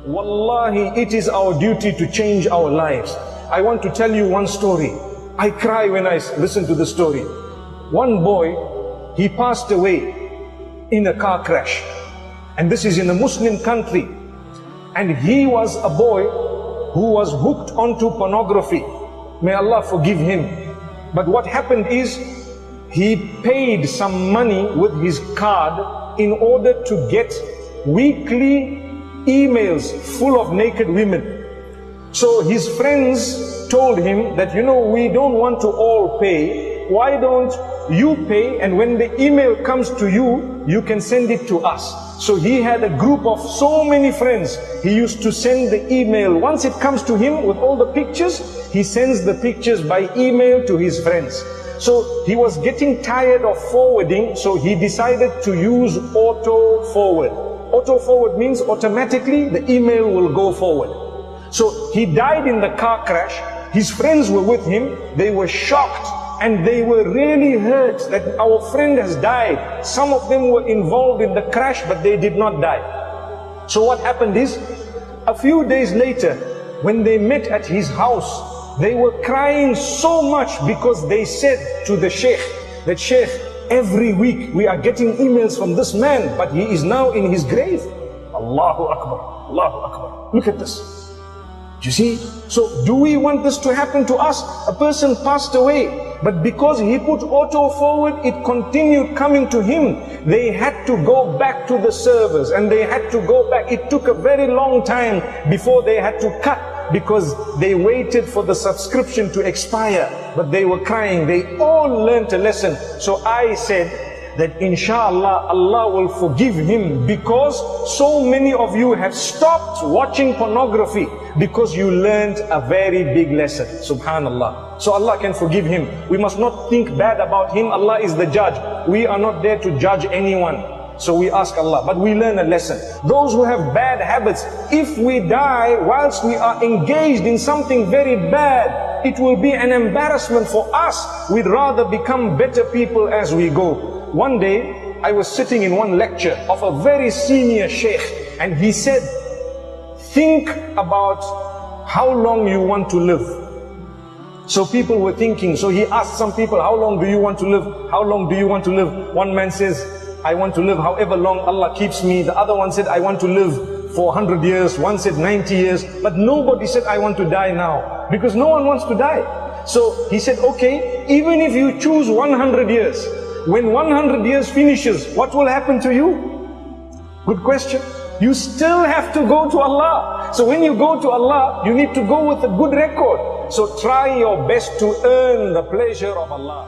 Wallahi, it is our duty to change our lives. I want to tell you one story. I cry when I listen to the story. One boy, he passed away in a car crash. And this is in a Muslim country. And he was a boy who was hooked onto pornography. May Allah forgive him. But what happened is, he paid some money with his card in order to get weekly emails full of naked women. So his friends told him that, you know, we don't want to all pay. Why don't you pay, and when the email comes to you, you can send it to us. So he had a group of so many friends. He used to send the email. Once it comes to him with all the pictures, he sends the pictures by email to his friends. So he was getting tired of forwarding, so he decided to use auto forward. Auto forward means automatically the email will go forward. So he died in the car crash. His friends were with him. They were shocked and they were really hurt that our friend has died. Some of them were involved in the crash, but they did not die. So what happened is, a few days later, when they met at his house, they were crying so much because they said to the sheikh that, Sheikh, every week we are getting emails from this man, but he is now in his grave. Allahu Akbar, Allahu Akbar. Look at this. Do you see? So do we want this to happen to us? A person passed away, but because he put auto forward, it continued coming to him. They had to go back to the servers and they had to go back. It took a very long time before they had to cut, because they waited for the subscription to expire. But they were crying. They all learned a lesson. So I said that inshallah Allah will forgive him, because so many of you have stopped watching pornography because you learned a very big lesson. Subhanallah. So Allah can forgive him. We must not think bad about him. Allah is the judge. We are not there to judge anyone. So we ask Allah, but we learn a lesson. Those who have bad habits, if we die whilst we are engaged in something very bad, it will be an embarrassment for us. We'd rather become better people as we go. One day, I was sitting in one lecture of a very senior sheikh, and he said, think about how long you want to live. So people were thinking, so he asked some people, how long do you want to live? How long do you want to live? One man says, I want to live however long Allah keeps me. The other one said, I want to live for 100 years. One said 90 years. But nobody said, I want to die now. Because no one wants to die. So he said, okay, even if you choose 100 years, when 100 years finishes, what will happen to you? Good question. You still have to go to Allah. So when you go to Allah, you need to go with a good record. So try your best to earn the pleasure of Allah.